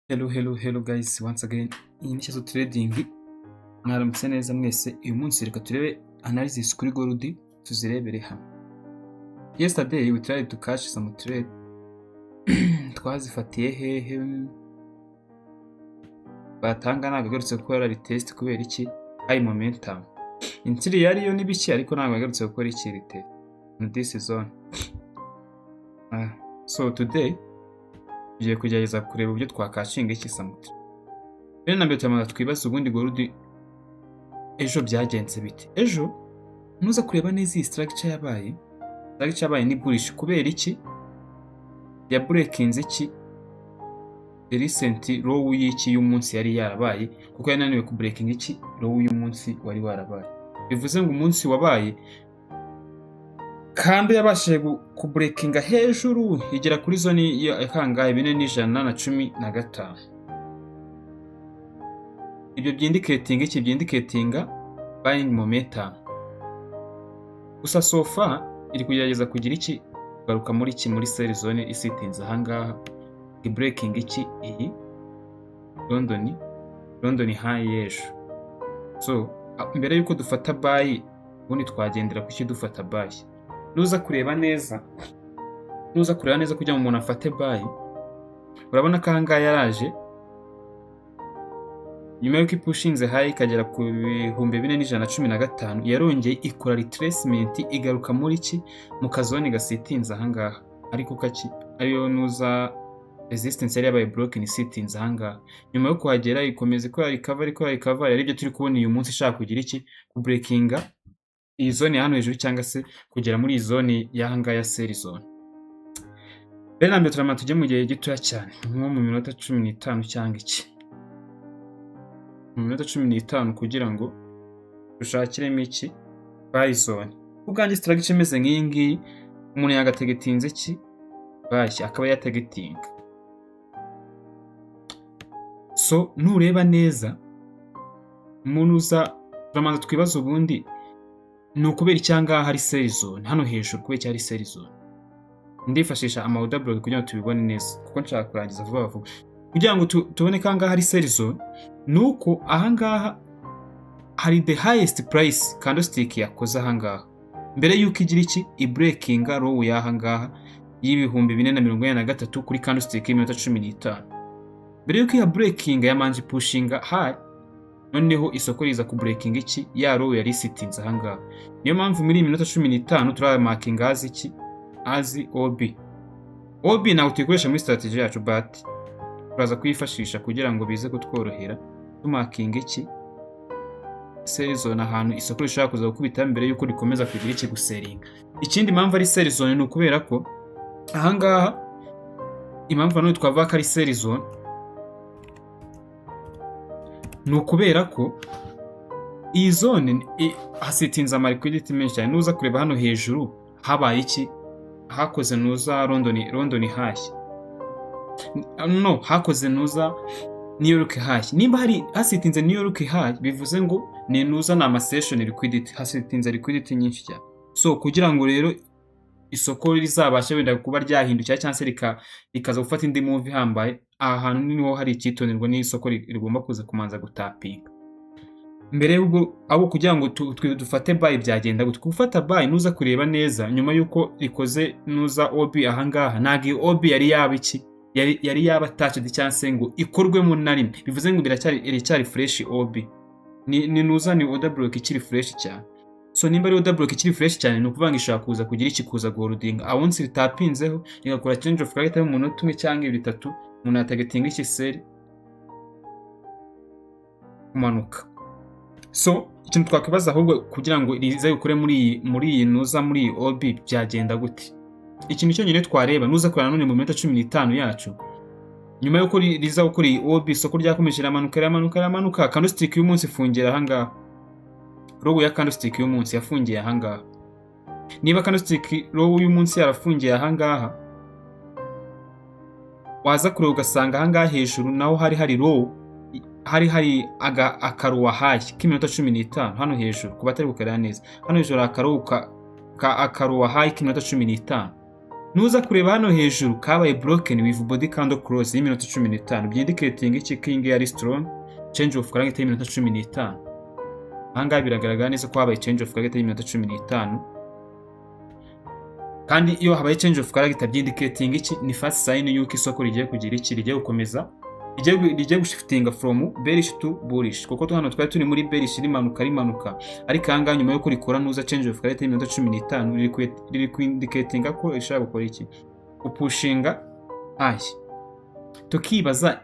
Hello guys, once again, iyi ni Shyazoo Trading. Mwaramutse neza mwese. Uyu munsi reka turebe analysis kuri gold, tuzirebere hamwe. Yesterday we tried to catch some trade. Twazifatiye hehe? Batanga nagagarutse gukora retest kubera iki? High momentum. Intiri yari yo nibiki ariko nagagarutse gukora iki retest. In this zone. So today tugiye kugerageza kureba uburyo twakashinga iki samuti. Rero nambere tamaga twibaza ubundi gold ejo byagenze bite. Ejo nuza kureba neza iyi structure yabaye. Structure yabaye ni bullish kubera iki? Ya breakinze iki? Recent low y'iki y'umunsi yari yarabaye kuko yananiwe ku breaking iki low y'umunsi wari warabaye. Bivuze ngo umunsi wabaye kandi yabashije ku breakinga hejuru igera kuri zone ya kangahe 415. Ibyo byindicatinga buying momentum. Gusa so far iri kugerageza kugira iki garuka muri sell zone isitinze ahangaha i breaking iki iyi London high y'ejo. So mbere yuko dufata buy ubundi twagendera ku cyo dufata buy. Nuza kureba neza kugira ngo umuntu afate buy, urabona ko ahangaha yaraje nyuma yuko ipushinze high ikagera ku 2115 yarongeye ikora retracement igaruka muri iki mu kazone gasitinze ahangaha ariko kaki ariyo nuza resistance yari yabaye broken isitinze ahangaha. Nyuma yo kuhagera ikomeza ikora recover yari byo turi kubona uyu munsi ishaka kugira iki ku breakinga iyi zone hano hejuru cyangwa se kugera muri iyi zone y'ahanga ya sell zone. Rero nambere turama tujye mu gihe gitoya cyane nko mu minota 15 cyangwa iki mu minota 15 kugira ngo dushakiremo iki buy zone. Ubwanjye strategy imeze nk'iyi ngiyi umuntu yagategetinze iki bashya akaba yategetinga. So nureba neza umuntu uza turamanza twibaza ubundi ni ukubera icyanga hari sell zone hano hejuru kubera cyari sell zone. Ndifashisha ama order block kugira ngo tubibone neza kuko nshaka kurangiza vuba kugira ngo tubone kanga hari sell zone. Nuko ahangaha hari the highest price candlestick yakoze ahangaha mbere yuko igira iki i breaking low y'ahangaha y'ibihumbi 443 kuri candlestick y'iminota 15. Mbere yuko ya breaking yamanje pushinga high, noneho isoko riza ku breaking iki ya low yari sitinze ahangaha. Niyo mpamvu muri minota 15 turaba marking as iki as OB nawe tuyikoresha muri strategy yacu but turaza kuyifashisha kugira ngo bize kutworohera tumarking iki sell zone ahantu isoko rishaka kuza gukubita mbere yuko rikomeza kugira iki guseringa. Ikindi mpamvu ari sell zone ni ukubera ko ahangaha impamvu none twavuga ko ari sell zone ni ukubera ko iyi zone hasitinze ama liquidity menshi cyane. Nuza kureba hano hejuru habaye iki hakoze nuza London high hakoze nuza New York high. Nimba hari hasitinze New York high bivuze ngo ni nuza na session liquidity hasitinze liquidity nyinshi cyane. So kugira ngo rero isoko rizabashe wenda kuba ryahindukira cyangwa se rikaza gufata indi move hambaye ahantu niho hari icyitonderwa n'isoko rigomba kuza kumanza gutapinga mbere y'ubwo abo kugira ngo dufate buy byagenda gute. Gufata buy nuza kureba neza nyuma yuko rikoze nuza OB ahangaha nagi OB yari yaba iki yari yaba touched cyangwa se ngo ikorwemo na rimwe bivuze ngo iracyari fresh OB ni nuza ni order block ikiri fresh cyane. So nimba ari order block ikiri fresh cyane no kuvanga ishaka kuza kugira iki kuza golding awonsi ritapinzeho igakora change of target mu munota umwe cyangwa 3 umuntu atagetinga iki sell kumanuka. So ikintu twakwibaza ahubwo kugira ngo rize gukore muri iyi nuza muri OB byagenda gute. Ikintu cyo nyine twareba nuza kurana none mu minota 15 yacu nyuma yuko riza gukora iyi OB soko ryakomeje ramanuka candlestick y'umunsi ifungira ahangaha. Low ya candlestick y'umunsi yafungiye ahangaha. Niba candlestick low y'umunsi yarafungiye ahangaha waza kure ugasanga ahangaha hejuru naho hari low hari akaruwa high k'iminota 15 hano hejuru kuba atari gukarira neza. Hano hejuru akaruwa high k'iminota 15 nuza kureba hano hejuru kabaye broken with body candle close y'iminota 15 byindicating iki king yari strong change of current y'iminota 15. Ahangaha biragaragara neza ko habaye change of current y'iminota 15, kandi iyo habaye change of current byindicating iki ni first sign yuko isoko rigiye kugira iki, rigiye gukomeza, rigiye gushiftinga from bearish to bullish, kuko hano twari turi muri bearish rimanuka, ariko ahangaha nyuma yo kurikora nuza change of current y'iminota 15 riri indicating ko ishaka gukora iki, upushinga high. Tukibaza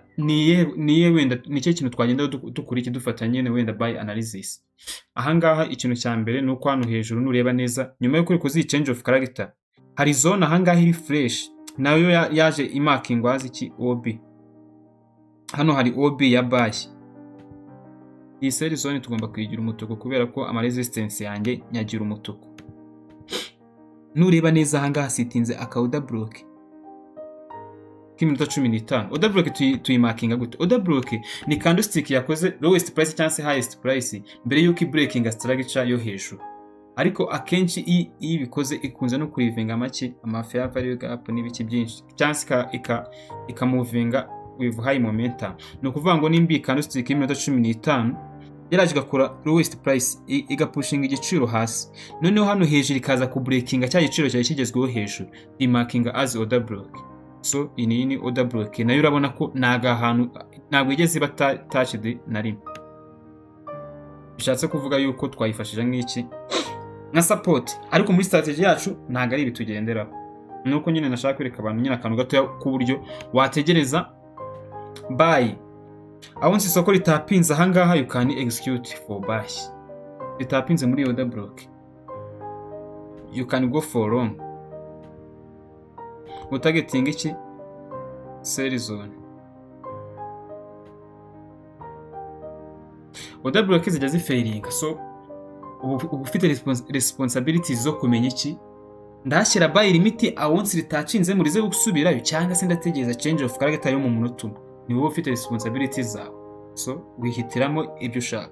niye wenda nicyo kintu twagenda dukura iki dufatanye ne wenda buy analysis. Ahangaha ikintu cya mbere nuko hano hejuru nureba neza nyuma yo kurikoza iyi change of character hari zone ahangaha iri fresh nayo yaje imarking wazi iki OB. Hano hari OB ya buy. Iyi sell zone tugomba kuyigira umutuku kubera ko ama resistance yanjye nyagira umutuku. Nureba neza ahangaha sitinze aka order block k'iminota 15. Order block tuyimarkinga gute? Order block ni candlestick yakoze lowest price cyangwa highest price mbere yuko breaking structure yo hejuru, ariko akenshi iyi bikoze ikunze no kurivinga make ama fair value gap n'ibiki byinshi cyangwa ikamovinga with high momentum. No kuvuga ngo nimbi candlestick y'iminota 15 yaraje gakora lowest price igapushinga igiciro hasi, noneho hano hejuru ikaza ku breakinga cya giciro cyari kigezweho hejuru imarkinga as order block. So ini order block nayo urabona ko naga ahantu ntabwo igeze iba touched na rimwe, bishatse kuvuga yuko twayifashije nk'iki nka support, ariko muri strategy yacu ntago ari bitugenderaho. Nuko nyine nashaka kwereka abantu nyine akantu gato ku buryo wategereza buy. Awonsi isoko litapinze ahangaha you can execute for buy. Litapinze muri order block you can go for long. Targeting iki sell zone. Order block zijya zifailing, so ufite responsibilities zo kumenya iki ndashyira buy limit awonsi litacinze muri ze gusubirayo cyangwa se ndategereza change of character yo mu munota umwe. Ni wowe ufite responsibilities zawe, so wihitiramo ibyo ushaka.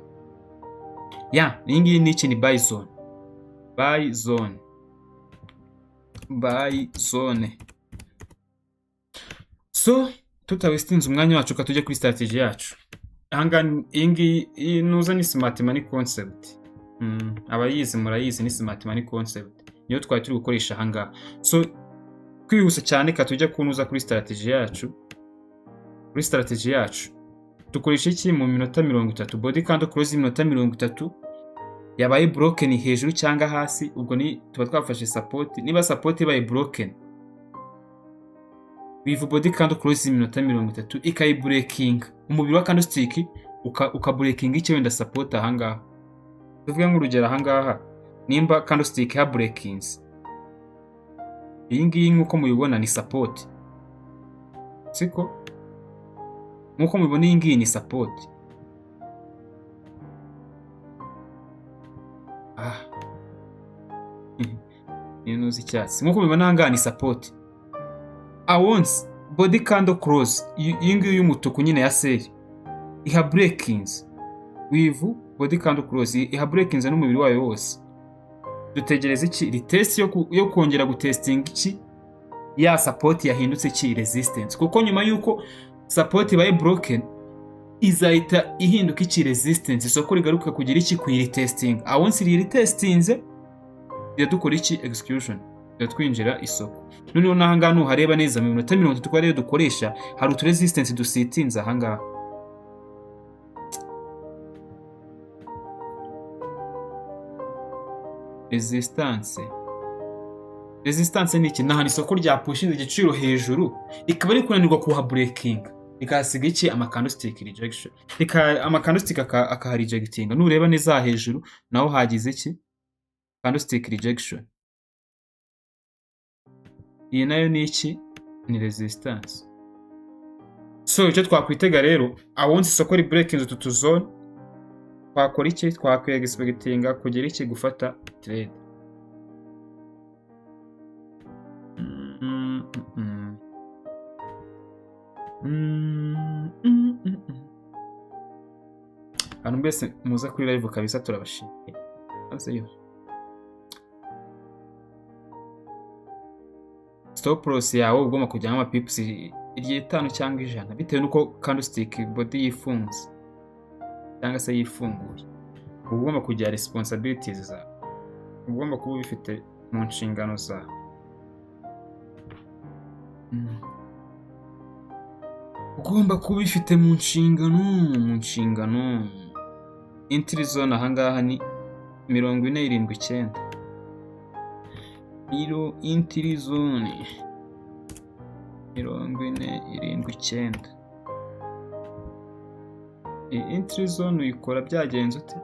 Iyi ngiyi ni iki? Ni buy zone. Buy zone. Buy zone. So tutawestinze umwanya wacu katujye kuri strategy yacu. Ahanga iyi nuza ni smart money concept. Abayizi murayizi ni smart money concept. Niyo twari turi gukoresha ahanga. So kwihuse cyane katujya kunuza kuri strategy yacu. Kuri strategy yacu dukoresha iki mu minota 30? Body candle close minota 30 yabaye broken hejuru cyangwa hasi, ubwo ni tuba twafashe support. Niba support ibaye broken with body candle close minota 30 ikayi breaking umubiri wa candlestick uka breaking icyo wenda support ahangaha. Tuvuge nk'urugero ahangaha nimba candlestick ha breakings, iyi ngiyi nkuko mubibona ni support, siko nkuko mubibona iyi ngiyi ni support. Nuzi icyatsi nkuko mubibona ahangaha ni support. Awonsi body candle close iyi ngiyi y'umutuku nyine ya sell iha breakings with body candle close iha breakings n'umubiri wayo wose. Dutegereza iki? Retest yo kongera gutesting iki ya support yahindutse iki resistance, kuko nyuma yuko support ibaye broken izahita ihinduka iki resistance, isoko rigaruka kugira iki ku retesting. Awonsi retestinze dukora iki execution twinjira isoko. Noneho nahanga nuhareba neza mu minota 30 twari dukoresha hari utu resistance dusitinza ahangaha. Resistance ni iki? Nahani isoko rya pushinze igiciro hejuru ikaba ari kunanirwa kuha breaking ikasiga iki ama candlestick rejection, ama candlestick aka rejecting. Nureba neza hejuru naho hagize iki candlestick rejection. Iyi nayo ni iki? Ni resistance. So icyo twakwitega rero awonsi isoko ri breaking utu zone twakora iki? Twakwiye expectinga kugira iki gufata trade. Hano mbese muza kuri live kabisa turabashimiye. Aseyo stop loss yawe ugomba kujyamo amapips 5 cyangwa 100 bitewe nuko candlestick body yifunze cyangwa se yifunguye. Ugomba kugira responsibilities zawe, ugomba kuba ubifite mu nshingano zawe. Ugomba kuba ubifite mu nshingano. Entry zone ahangaha ni 47.9. Entry zone 47.9. Entry zone uyikora byagenze ute?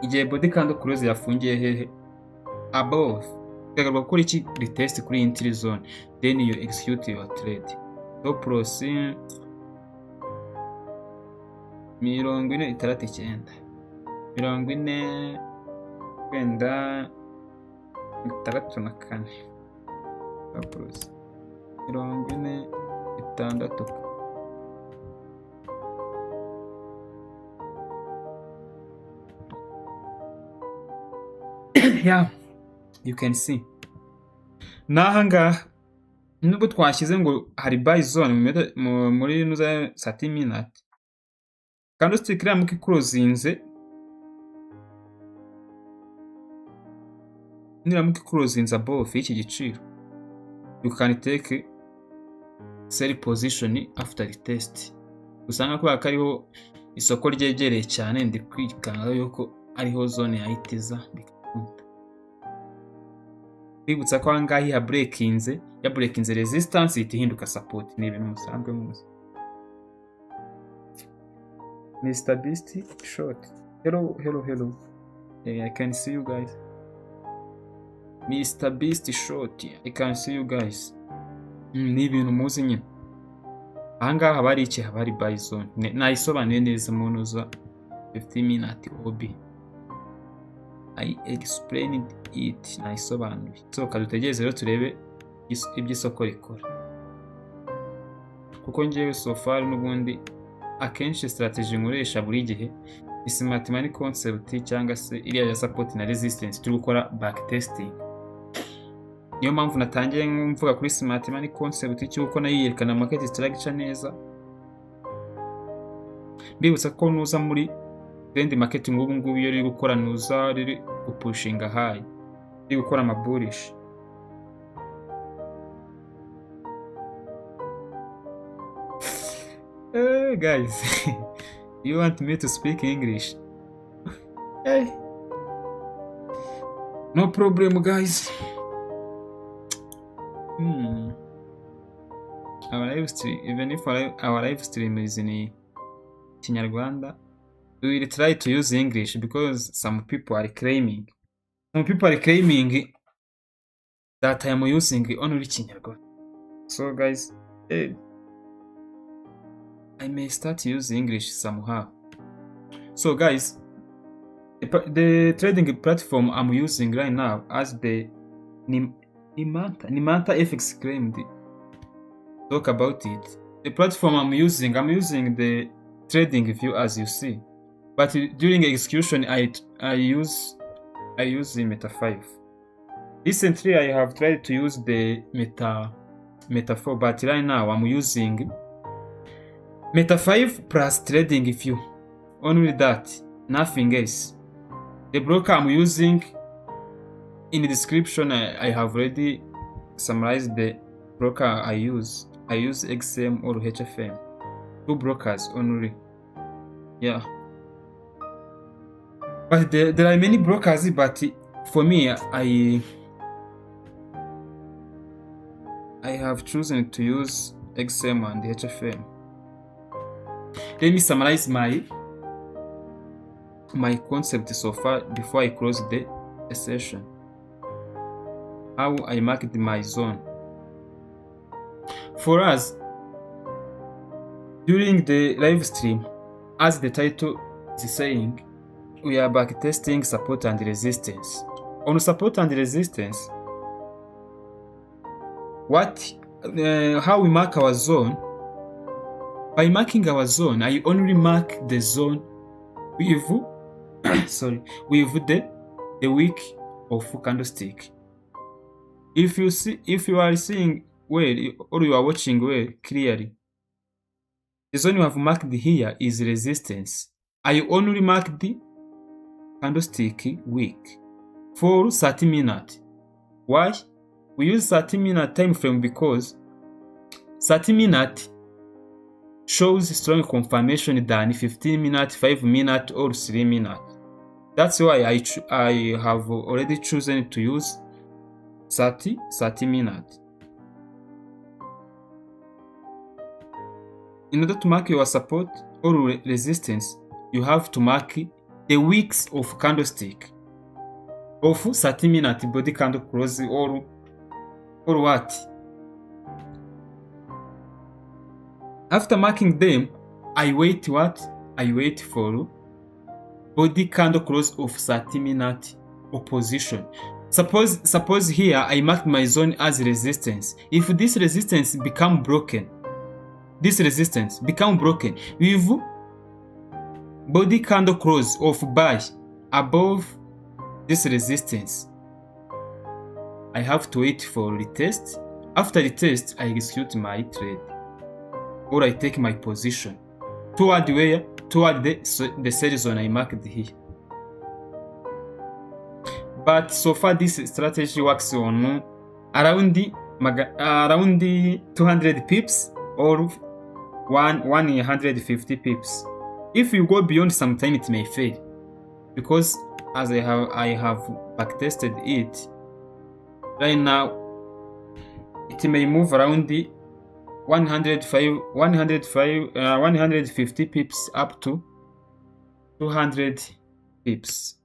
Igihe body candle close yafungiye hehe? Above. Tegurwa gukora iki retest kuri entry zone, then you execute your trade. Stop loss 46.9. 40 64. Stop loss 46. Yeah, you can see. Nahanga nubwo twashyize ngo hari buy zone muri nuza 30 minutes. Candlestick iramuka iclosinze. Niramuka iclosinze above iki giciro. You can take sell position after the test. Usanga ko akariho isoko ryegereye cyane ndi kwikanga yuko ariho zone yahitiza. Bibutsa ko angahi ya breakinze resistance itihinduka support. Ni ibintu musanzwe muzi. Mr. Beast short. Hello. I can see you guys. Mr. Beast short. I can see you guys. Ni ibintu muzi nyine. Ahangaha habari iki? Habari buy zone. Nayisobanuye neza mu nuza 15 minute OB. I explained it. Nayisobanuye. So kadutegereze rero turebe iby'isoko rikora. Kuko ngiye so far n'ubundi akenshi strategy nkoresha buri gihe is mathematical concept cyangwa se iriya ya support na resistance turi gukora backtesting. Niyo mpamvu natangiye mvuga kuri mathematical concept cy'uko nayiyerekana market structure neza. Bibutsa ko nuza muri trend marketing ubu ngubu iyo riri gukora nuza riri gupushinga high, riri gukora ama bullish. Guys, you want me to speak English? Hey, no problem, guys. Our live stream, even if our live stream is in Kinyarwanda, we will try to use English because some people are claiming that I am using only Kinyarwanda. So, guys, hey, I may start using English somehow. So, guys, the trading platform I'm using right now as the Nimanta FX claimed. Talk about it. The platform I'm using the trading view as you see, but during execution I use the Meta 5. Recently I have tried to use the Meta 4, but right now I'm using Meta 5 plus trading view. Only that, nothing else. The broker I'm using, in the description I have already summarized the broker I use. I use XM or HFM. 2 brokers only. Yeah. But there are many brokers, but for me I have chosen to use XM and HFM. Let me summarize my concept so far before I close the session. How I marked my zone. For us, during the live stream, as the title is saying, we are backtesting support and resistance. On support and resistance, how we mark our zone? By marking our zone, I only mark the zone with the week of candlestick. If you are seeing well or you are watching well clearly, the zone you have marked here is resistance. I only marked the candlestick wick for 30 minutes. Why? We use 30 minute time frame because 30 minutes shows strong confirmation than 15 minutes, 5 minutes, or 3 minutes. That's why I have already chosen to use 30 minutes. In order to mark your support or resistance, you have to mark the wicks of candlestick of 30 minute body candle close or what. After marking them, I wait for body candle close of 30 minute opposition. Suppose here I marked my zone as resistance. If this resistance become broken with body candle close of buy above this resistance, I have to wait for retest. After retest, I execute my trade or I take my position toward where? Toward the sell zone I marked here. But so far this strategy works on around the 200 pips or 150 pips. If you go beyond some time, it may fail because as I have backtested it right now, it may move around the 150 pips up to 200 pips.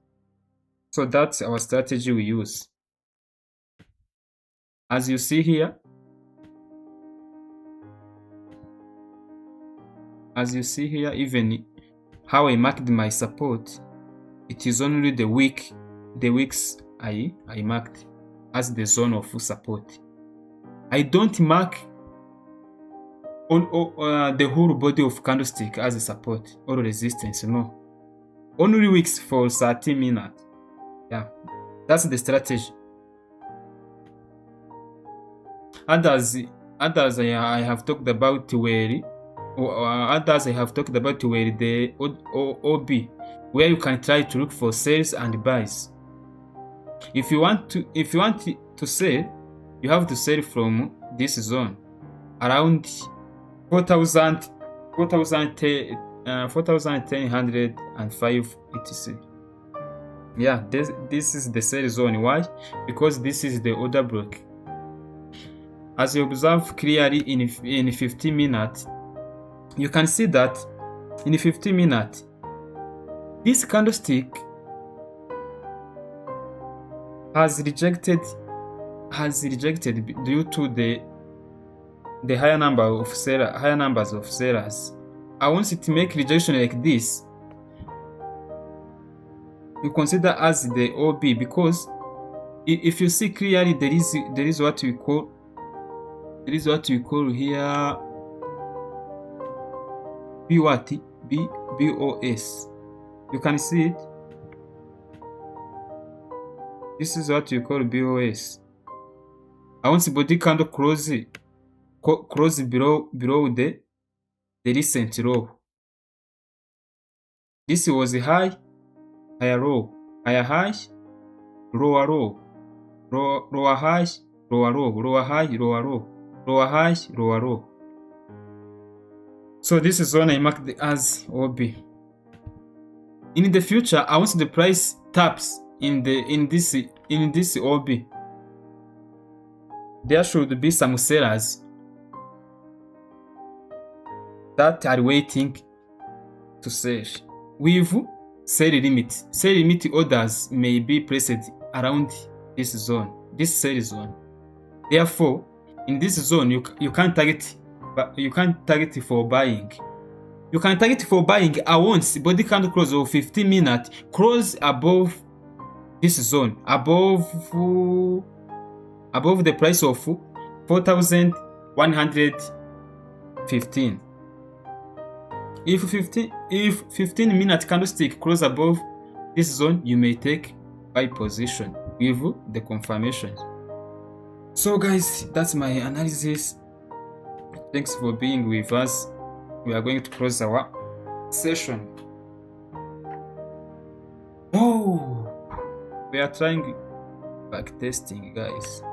So that's our strategy we use. As you see here, even how I marked my support, it is only the wicks I marked as the zone of support. I don't mark on the whole body of candlestick as a support or resistance, no. Only wicks for 30 minutes. Yeah, that's the strategy. Others I have talked about where the OB, where you can try to look for sales and buys. If you want to sell, you have to sell from this zone around 4,105 etc. Yeah, this is the sell zone. Why? Because this is the order block. As you observe clearly in 15 minutes, you can see that in 15 minutes, this candlestick has rejected due to the higher numbers of sellers. I want it to make rejection like this. You consider as the OB because if you see clearly, there is what we call here BOS. You can see it. This is what you call BOS. I want the body candle close below the recent low. This was a high, higher low, higher high, lower low, lower high, lower low, lower high, lower low, lower high, lower low. So this is one I marked as OB. In the future, I want the price taps in this OB. There should be some sellers that are waiting to sell with sell limit. Sell limit orders may be placed around this zone, this sell zone. Therefore, in this zone, you can't target, but you can't target for buying. You can target for buying once body candle close of 15 minutes close above this zone, above the price of 4,115. If 15 minute candlestick close above this zone, you may take buy position with the confirmation. So guys, that's my analysis. Thanks for being with us. We are going to close our session. Oh, we are trying back testing, guys.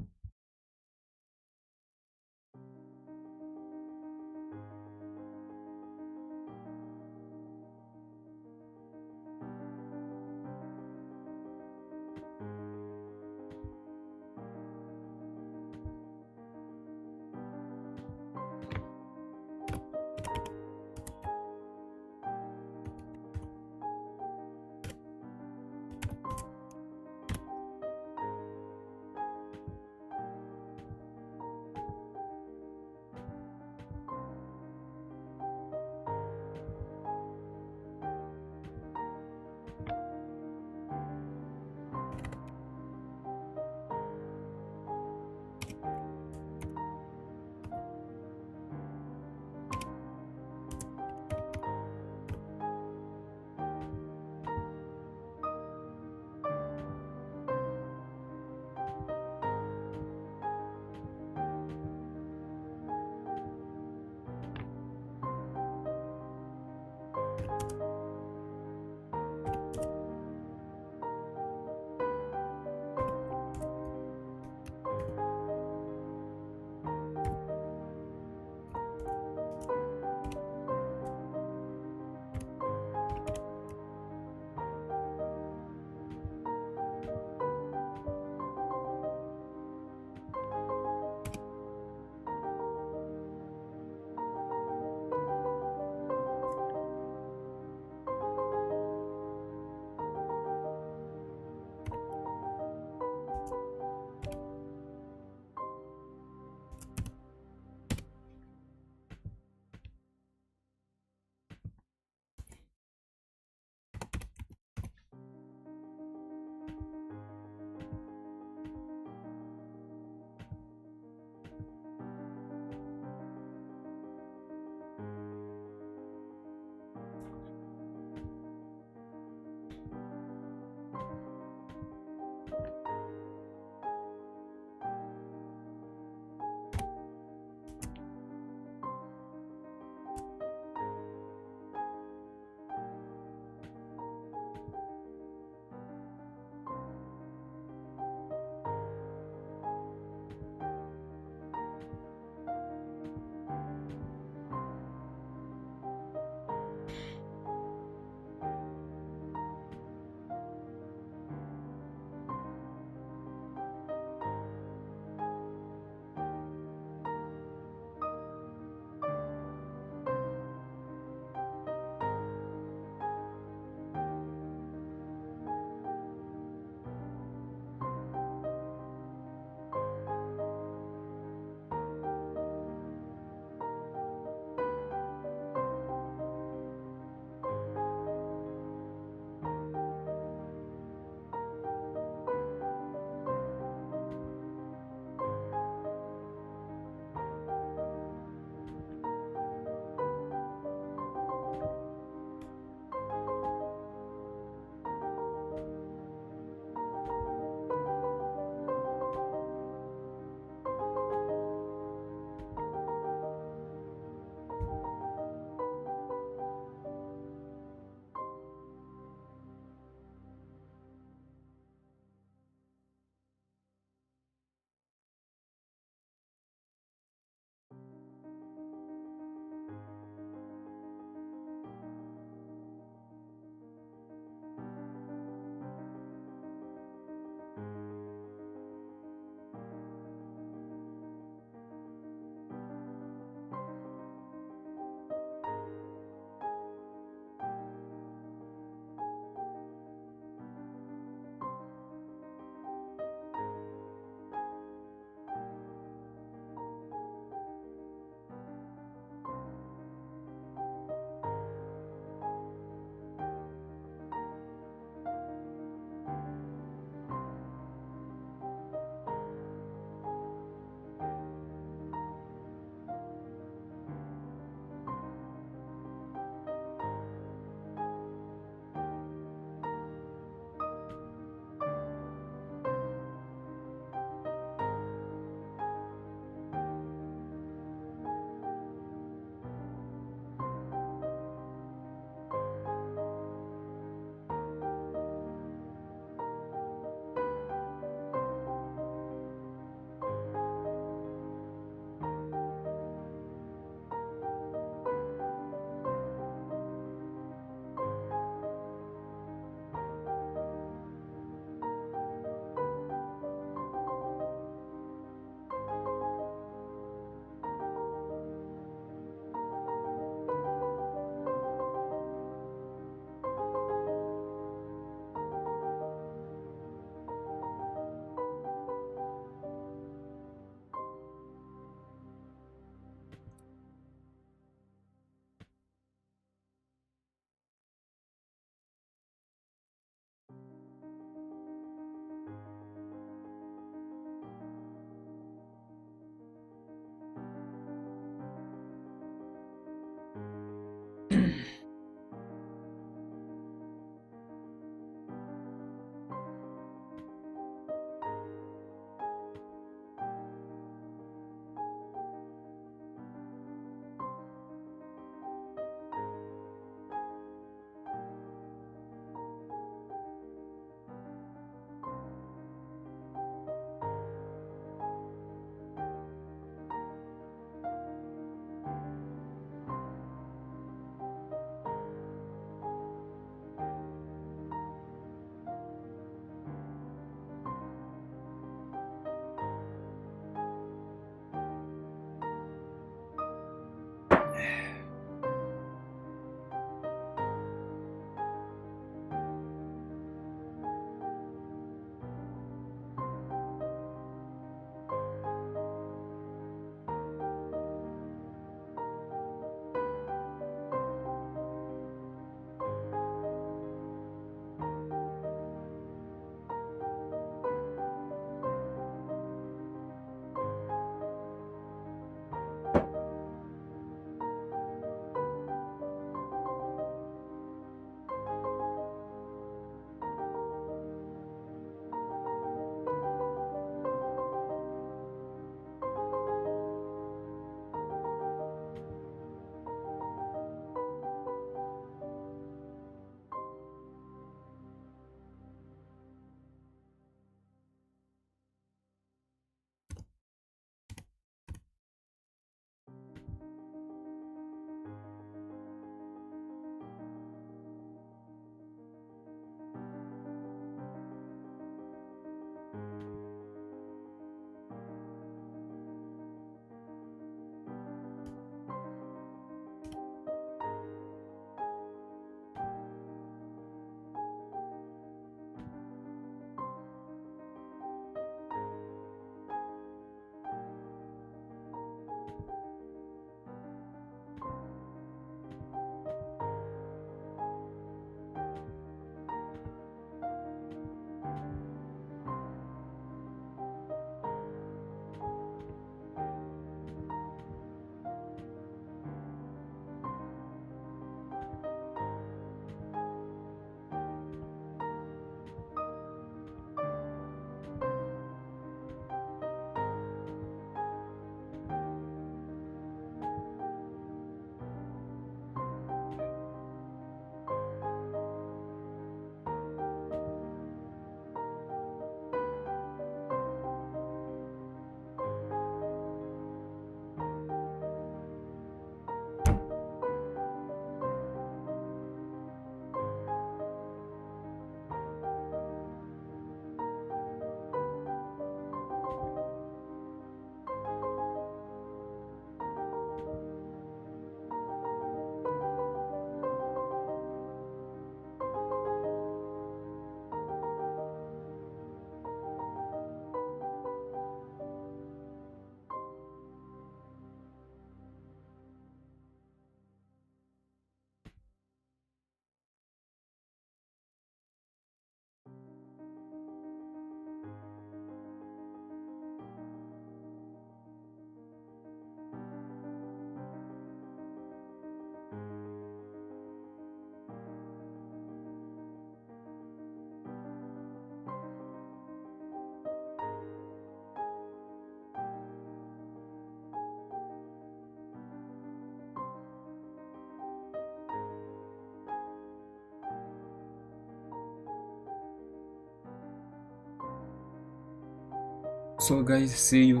So guys, see you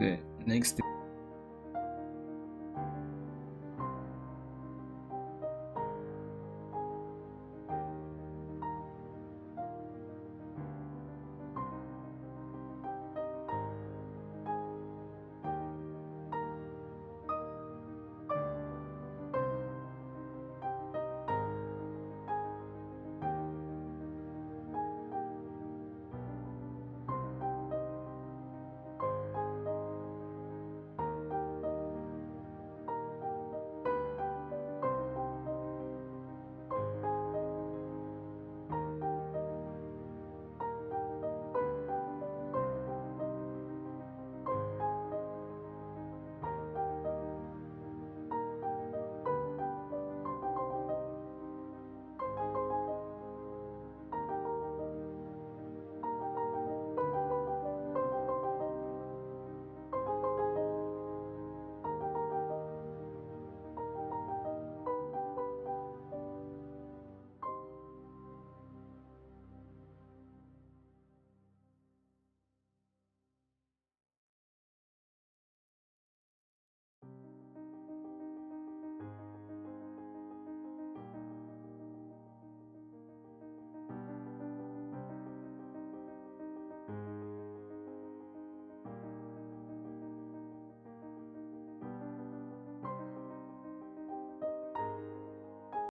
the next